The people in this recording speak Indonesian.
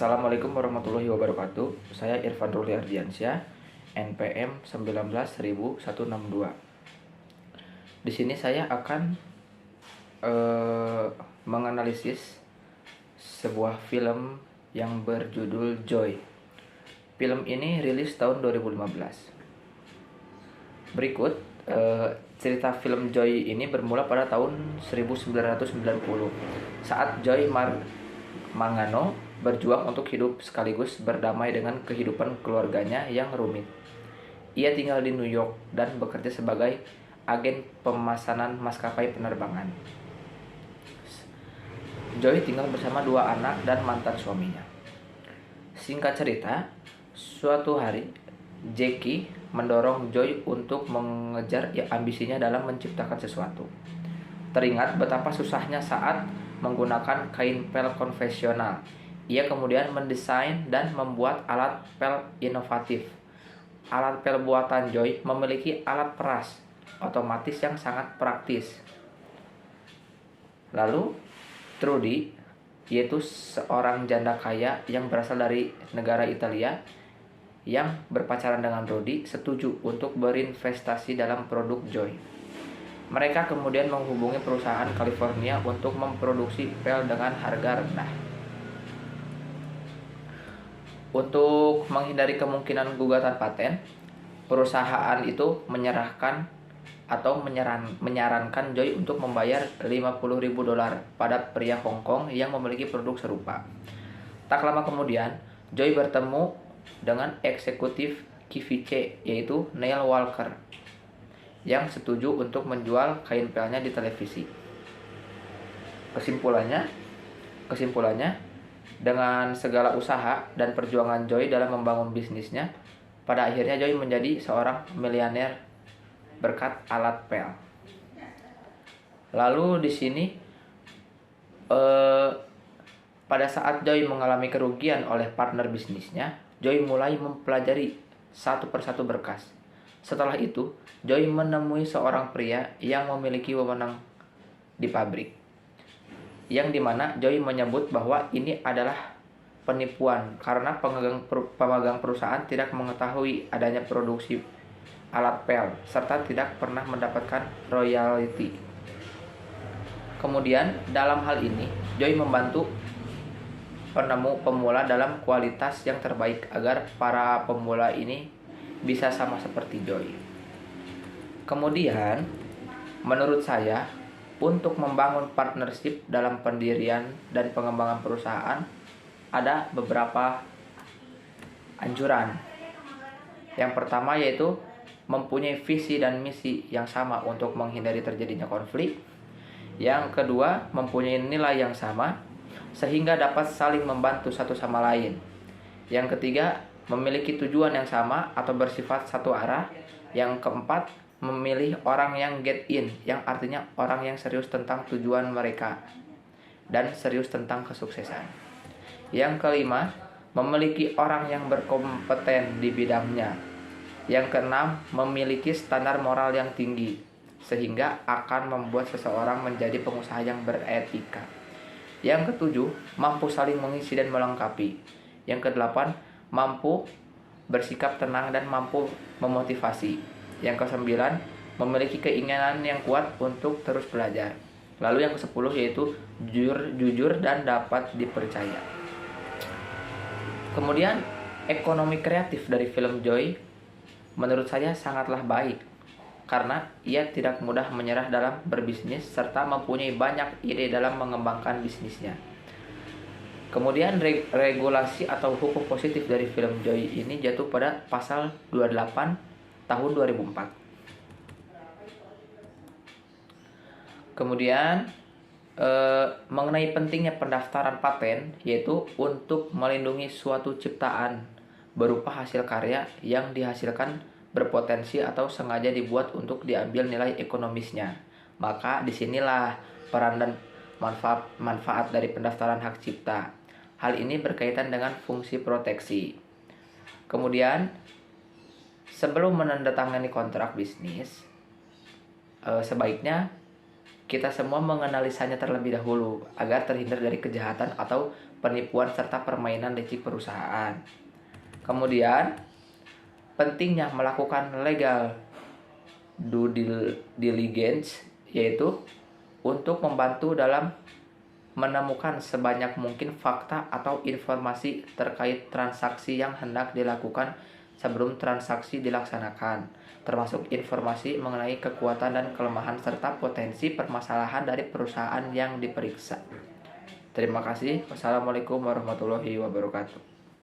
Assalamualaikum warahmatullahi wabarakatuh. Saya Irfan Ruli Ardiansyah, NPM 19.162. Di sini saya akan menganalisis sebuah film yang berjudul Joy. Film ini rilis tahun 2015. Berikut cerita film Joy ini bermula pada tahun 1990 saat Joy Mangano berjuang untuk hidup sekaligus berdamai dengan kehidupan keluarganya yang rumit. Ia tinggal di New York dan bekerja sebagai agen pemesanan maskapai penerbangan. Joy tinggal bersama 2 anak dan mantan suaminya. Singkat cerita, suatu hari Jackie mendorong Joy untuk mengejar ambisinya dalam menciptakan sesuatu. Teringat betapa susahnya saat menggunakan kain pel konvensional. Ia kemudian mendesain dan membuat alat pel inovatif. Alat pel buatan Joy memiliki alat peras otomatis yang sangat praktis. Lalu, Trudy, yaitu seorang janda kaya yang berasal dari negara Italia, yang berpacaran dengan Rudy, setuju untuk berinvestasi dalam produk Joy. Mereka kemudian menghubungi perusahaan California untuk memproduksi pel dengan harga rendah. Untuk menghindari kemungkinan gugatan paten, perusahaan itu menyarankan Joy untuk membayar $50.000 pada pria Hong Kong yang memiliki produk serupa. Tak lama kemudian, Joy bertemu dengan eksekutif KVC, yaitu Neil Walker, yang setuju untuk menjual kain pelnya di televisi. Kesimpulannya, dengan segala usaha dan perjuangan Joy dalam membangun bisnisnya, pada akhirnya Joy menjadi seorang miliuner berkat alat pel. Lalu di sini pada saat Joy mengalami kerugian oleh partner bisnisnya, Joy mulai mempelajari satu persatu berkas. Setelah itu, Joy menemui seorang pria yang memiliki wewenang di pabrik, yang dimana Joy menyebut bahwa ini adalah penipuan karena pemegang perusahaan tidak mengetahui adanya produksi alat pel serta tidak pernah mendapatkan royalti. Kemudian dalam hal ini, Joy membantu penemu pemula dalam kualitas yang terbaik agar para pemula ini bisa sama seperti Joy. Kemudian, menurut saya, untuk membangun partnership dalam pendirian dan pengembangan perusahaan, ada beberapa anjuran. Yang pertama yaitu mempunyai visi dan misi yang sama untuk menghindari terjadinya konflik. Yang kedua, mempunyai nilai yang sama sehingga dapat saling membantu satu sama lain. Yang ketiga, memiliki tujuan yang sama atau bersifat satu arah. Yang keempat, memilih orang yang get in, yang artinya orang yang serius tentang tujuan mereka dan serius tentang kesuksesan. Yang kelima, memiliki orang yang berkompeten di bidangnya. Yang keenam, memiliki standar moral yang tinggi sehingga akan membuat seseorang menjadi pengusaha yang beretika. Yang ketujuh, mampu saling mengisi dan melengkapi. Yang kedelapan, mampu bersikap tenang dan mampu memotivasi. Yang kesembilan, memiliki keinginan yang kuat untuk terus belajar. Lalu yang kesepuluh yaitu jujur dan dapat dipercaya. Kemudian ekonomi kreatif dari film Joy menurut saya sangatlah baik karena ia tidak mudah menyerah dalam berbisnis serta mempunyai banyak ide dalam mengembangkan bisnisnya. Kemudian regulasi atau hukum positif dari film Joy ini jatuh pada pasal 28 tahun 2004. Kemudian mengenai pentingnya pendaftaran paten, yaitu untuk melindungi suatu ciptaan berupa hasil karya yang dihasilkan berpotensi atau sengaja dibuat untuk diambil nilai ekonomisnya. Maka disinilah peran dan manfaat dari pendaftaran hak cipta. Hal ini berkaitan dengan fungsi proteksi. Kemudian, sebelum menandatangani kontrak bisnis, sebaiknya kita semua menganalisanya terlebih dahulu agar terhindar dari kejahatan atau penipuan serta permainan licik perusahaan. Kemudian, pentingnya melakukan legal due diligence, yaitu untuk membantu dalam menemukan sebanyak mungkin fakta atau informasi terkait transaksi yang hendak dilakukan sebelum transaksi dilaksanakan, termasuk informasi mengenai kekuatan dan kelemahan serta potensi permasalahan dari perusahaan yang diperiksa. Terima kasih. Wassalamualaikum warahmatullahi wabarakatuh.